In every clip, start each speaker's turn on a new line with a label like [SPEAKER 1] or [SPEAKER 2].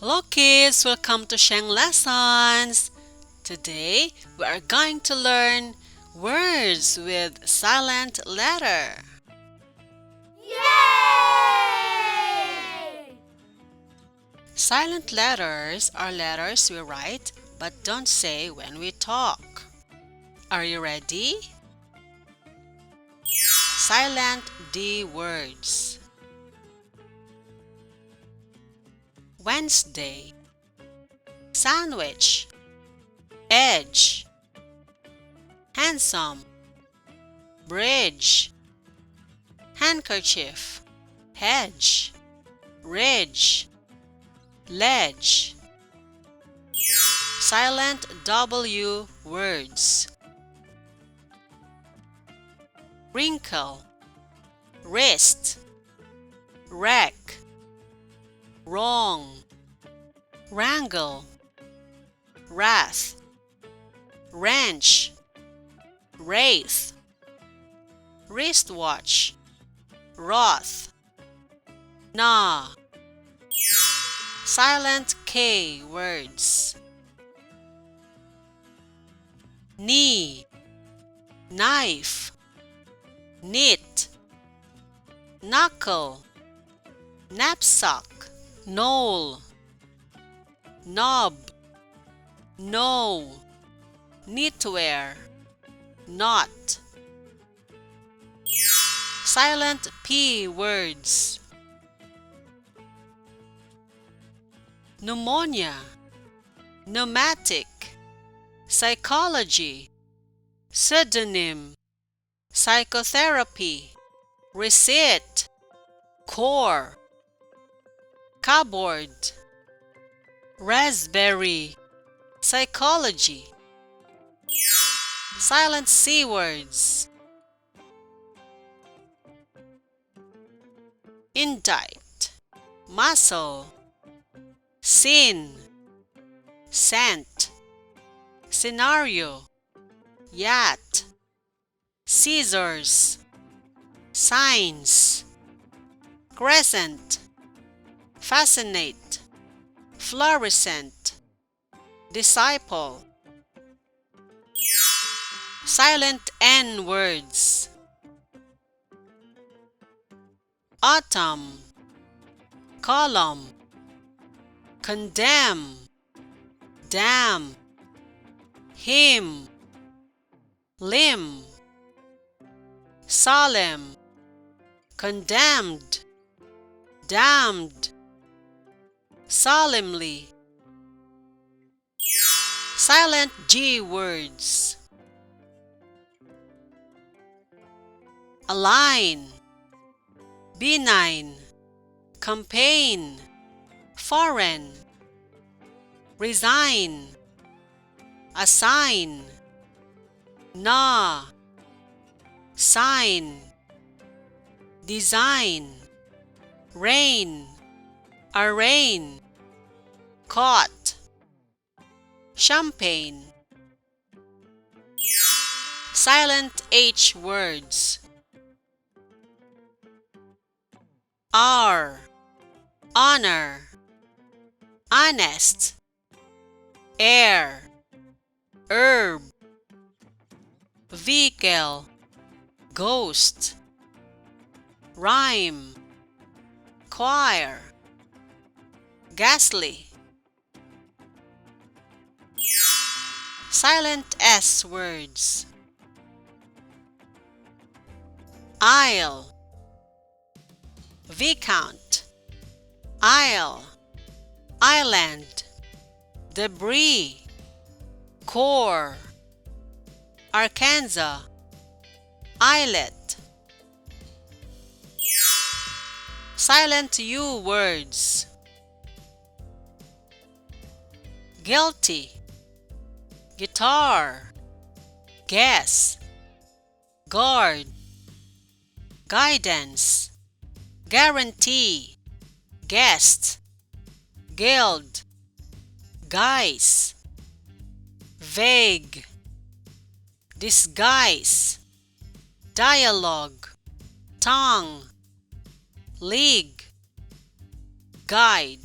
[SPEAKER 1] Hello kids, welcome to Sheng Lessons. Today we are going to learn words with silent letter.
[SPEAKER 2] Yay!
[SPEAKER 1] Silent letters are letters we write but don't say when we talk. Are you ready? Silent D words. Wednesday, sandwich, edge, handsome, bridge, handkerchief, hedge, ridge, ledge. Silent W words. Wrinkle, wrist, wreck, wrong, wrangle, wrath, wrench, wraith, wristwatch, wrath, nah. Silent K words. Knee, knife, knit, knuckle, knapsack, knoll, knob, know, knitwear, knot. Silent P words. Pneumonia, pneumatic, psychology, pseudonym, psychotherapy, receipt, core, cupboard, raspberry, psychology. Silent C words. Indite, muscle, sin, scent, scenario, yacht, scissors, signs, crescent, fascinate, fluorescent, disciple. Silent N words. Autumn, column, condemn, dam, hymn, limb, solemn, condemned, damned, solemnly. Silent G words. Align, benign, campaign, foreign, resign, assign, gnaw, sign, design, rain, arraign, caught, champagne. Silent H words. R, honor, honest, air, herb, vehicle, ghost, rhyme, choir, ghastly. Silent S words. Aisle, viscount, isle, island, debris, core, Arkansas, islet. Silent U words. Guilty, guitar, guess, guard, guidance, guarantee, guest, guild, guise, vague, disguise, dialogue, tongue, league, guide.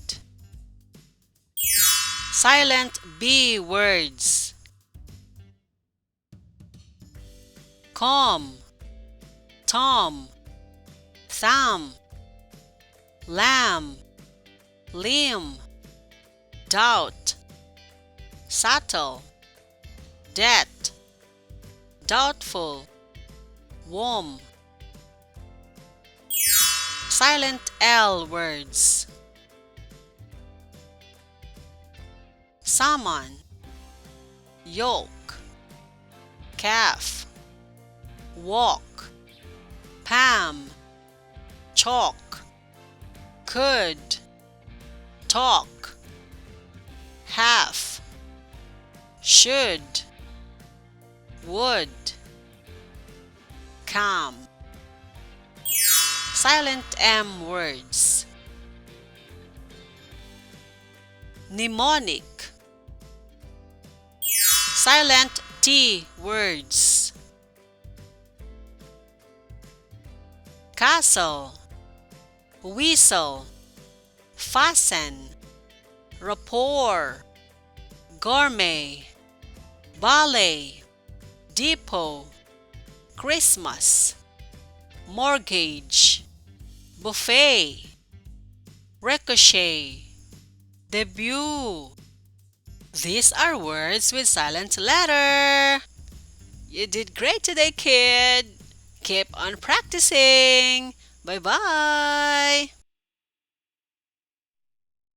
[SPEAKER 1] Silent B words. Calm, Tom, thumb, lamb, limb, doubt, subtle, debt, doubtful, warm. Silent L words. Salmon, yolk, calf, walk, Pam, chalk, could, talk, half, should, would, come. Silent M words. Mnemonic. Silent T words. Castle, whistle, fasten, rapport, gourmet, ballet, depot, Christmas, mortgage, buffet, ricochet, debut. These are words with silent letter. You did great today, kid. Keep on practicing. Bye-bye.